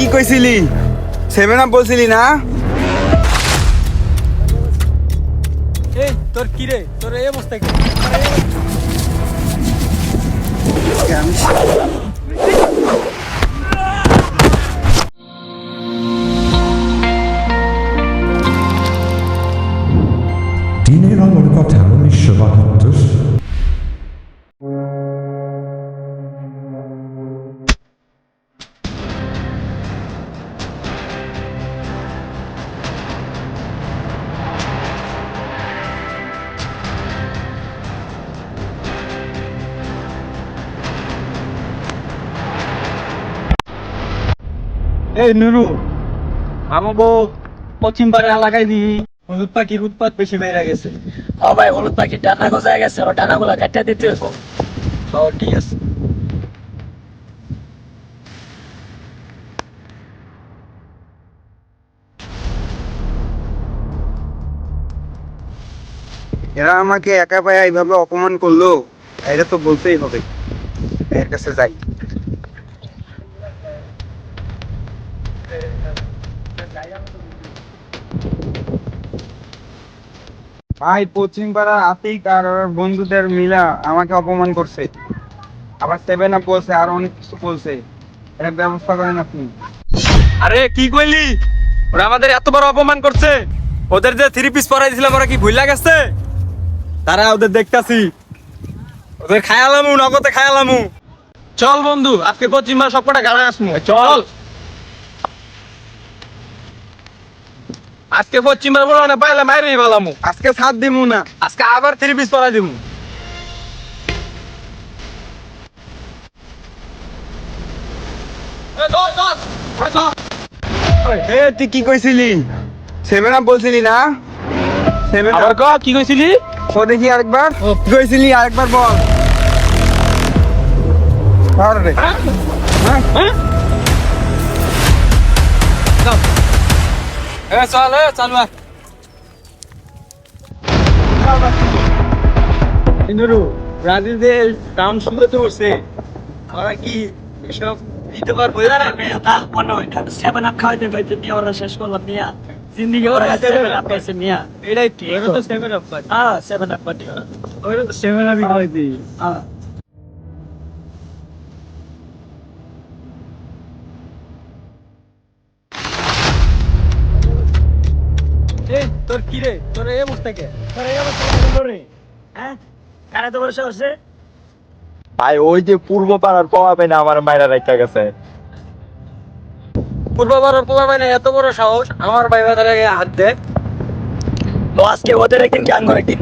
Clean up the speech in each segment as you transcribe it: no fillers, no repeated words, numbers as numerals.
কি কইছিলি? 7 আপ বলছিলি না? এই তোর কি রে, তোর এই অবস্থা কি? দিনের আলোর কথা 1972। এই নুরু, আমাকে পশ্চিম পাড়ে এলাকায় দি হলুদ পাখির উৎপাত বেশি বেড়ে গেছে। ও ভাই, হলুদ পাখি ডানা গজায় গেছে, ওর ডানাগুলো কাটতে দিতে হবে। ও ঠিক আছে। এরা আমাকে একা পায়ে এইভাবে অপমান করলো, এটা তো বলতেই হবে। এর কাছে যাই। ভাই, পশ্চিম পাড়া আতিক আর ওর বন্ধুদের মিলা আমাকে অপমান করছে, আবার 7 আপ বলছে, আর অনেক কিছু বলছে। এর ব্যবস্থা করেন আপনি। আরে কি কইলি? ওরা আমাদের এত বড় অপমান করছে। ওদের যে 3 পিস পরাই দিছিলাম, ওরা কি ভুইলা গেছে? তারা ওদের দেখতাছি, ওদের খায়ালামু, নগদে খায়ালামু। চল বন্ধু, আজকে পশ্চিম পাড়া সবকটা গাড়া আসমু। চল আজকে পশ্চিম পাড়া বড় না পাইলে মাইরেই ভালামু। আজকে ছাড় দিমু না। আজকে আবার 3 পিস পরাই দিমু। তুই কি কইছিলি? 7 আপ বলছিলি না? 7 আবার আপ ক, কি কইছিলি? ও দেখি আরেকবার। কি কইছিলি আরেকবার বল। আরে হ্যাঁ? চল চালু। ব্রাজিলের টাউন শুরু তো করছে, ওরা কি এসব দিতে পারবো? তার মনে হয় না, 7 আপ খাওয়াইতে পাইতে নিয়ে ওরা শেষ করলাম নিয়া। জিন্দিগি ওরা 7 আপ খাইছে নিয়া। এটাই ঠিক, ওরা তো 7 আপ পায়। হ্যাঁ, 7 আপ পার্টি ওরা। ওরা তো 7 আপই খাওয়াই দিই। হ্যাঁ। এই তোর কি রে, তোর এই অবস্থা কে? তোর এই অবস্থা কেন হলো রে? হ্যাঁ? কারা তো বসে বসে? ভাই, ওই যে পূর্ব পাড়ার পোয়াবে না আমার মায়েরা রাখা গেছে। পূর্ববার পোলা মানে এত বড় সাহস আমার ভাই ভাইদের আগে হাত দেয়। তো আজকে ওদের একদিন গান করে একদিন।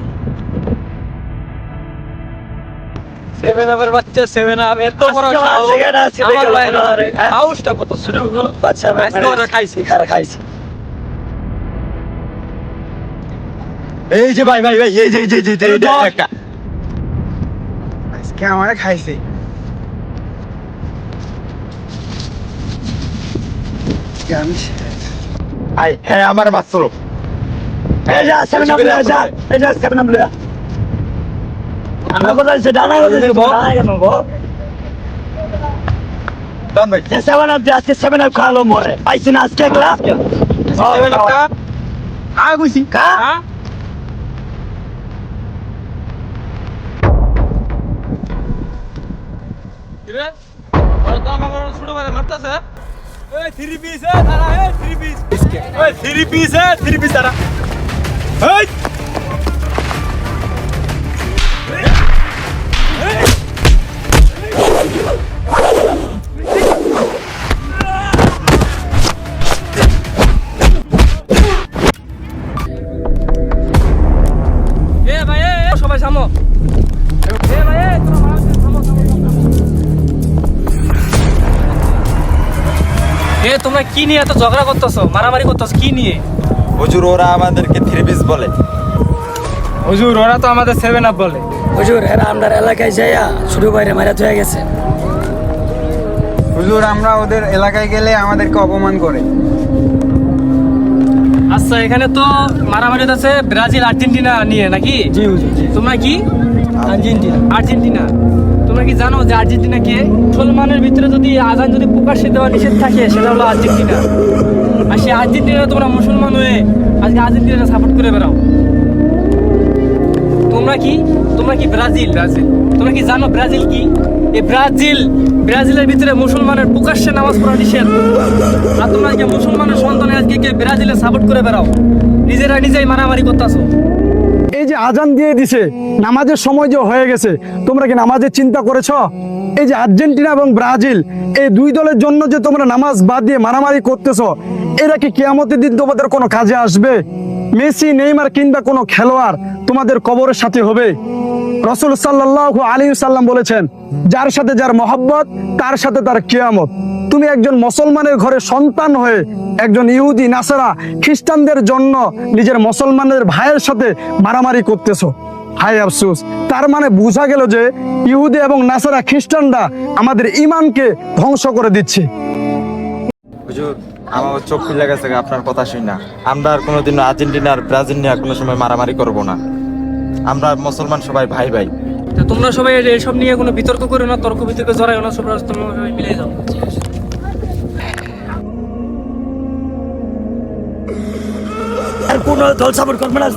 7 আপের বাচ্চা 7 আপ এত বড় আজকে আমার সাহস জায়গাটা আছে, আমার দেখে ভাই লোক ধরে, হ্যাঁ? সাহসটা কত ছোট। বাচ্চা আজকে ওরা খাইছে। খারা খাইছে। এই যে ভাই ভাই ভাই, এই যে আজকে আমারে খাইছে। আজকে আমি শেষ। আই, হ্যাঁ আমার মাত্র এই যা 7 আপ লয়া যা, এই যা 7 আপ লয়া। আমরা কোথায় সে ডানা গজাইছে, ডানা কেন গো? দাম ভাই। 7 আপ যে আজকে 7 আপ খাওয়ালো মরে। পাইছি না আজকে একলা? 7 আপটা আর কইছি খা। হ্যাঁ? কিরে? ওরা তো আমার ছোট ভাই মারতাছে। এই 3 পিস তারা, এই 3 পিস। এই 3 পিস 3 পিস তারা। এই ভাই, সবাই থামো। ভাই, তোমরা কি নিয়ে এত ঝগড়া করতেছো, মারামারি করতেছো কি নিয়ে? হুজুর, ওরা আমাদেরকে 3 পিস বলে। হুজুর, ওরা তো আমাদের 7 আপ বলে। হুজুর, এরা আমরা এলাকায় যাইয়া ছোট ভাইরে মারা হয়ে গেছে। হুজুর, আমরা ওদের এলাকায় গেলে আমাদেরকে অপমান করে। আচ্ছা, এখানে তো মারামারি আছে ব্রাজিল আর্জেন্টিনা নিয়ে নাকি? জি হুজুর। তোমরা কি? আর্জেন্টিনা। আর্জেন্টিনা। তোমরা কি জানো যে আর্জেন্টিনা কে? মুসলমানের ভিতরে যদি আজান যদি প্রকাশ্যে দেওয়া নিষেধ থাকে সেটা হলো আর্জেন্টিনা। আর সেই আর্জেন্টিনা তোমরা মুসলমান হয়ে আজকে আর্জেন্টিনা সাপোর্ট করে বেড়াও। তোমরা কি ব্রাজিল? তোমরা কি জানো ব্রাজিল কি? এই ব্রাজিলের ভিতরে মুসলমানের প্রকাশ্যে নামাজ পড়া নিষেধ। আর তোমরা আজকে মুসলমানের সন্তানে আজকে কে ব্রাজিলে সাপোর্ট করে বেড়াও, নিজেই মারামারি করতেছো। এই যে আজান দিয়ে দিছে, নামাজের সময় যে হয়ে গেছে, তোমরা কি নামাজের চিন্তা করেছো? এই যে আর্জেন্টিনা এবং ব্রাজিল এই দুই দলের জন্য যে তোমরা নামাজ বাদ দিয়ে মারামারি করতেছো, এরা কি কিয়ামতের দিন তোমাদের কোনো কাজে আসবে? মেসি, নেইমার কিংবা কোনো খেলোয়াড় তোমাদের কবরের সাথে হবে? রাসূল সাল্লাল্লাহু আলাইহি সাল্লাম বলেছেন, যার সাথে যার মহব্বত তার সাথে তার কিয়ামত। তুমি একজন মুসলমানের ঘরে সন্তান হয়ে একজন ইহুদি, নাসারা, খ্রিস্টানদের জন্য নিজের মুসলমানের ভাইয়ের সাথে মারামারি করতেছো। হায় আফসোস! তার মানে বোঝা গেল যে ইহুদি এবং নাসারা, খ্রিস্টানরা আমাদের ঈমানকে ধ্বংস করে দিচ্ছে। হুজুর, আমার চোখ খুলে গেছে আপনার কথা শুই না। আমরা আর কোনোদিন আর্জেন্টিনা আর ব্রাজিল নিয়ে আর কোনো সময় মারামারি করব না। আমরা মুসলমান সবাই ভাই ভাই। তো তোমরা সবাই এসব নিয়ে কোনো বিতর্ক করো না, তর্ক বিতর্কে জড়াইও না, তোমরা সবাই মিলে যাও। আর কোন দল সাপোর্ট করবে না।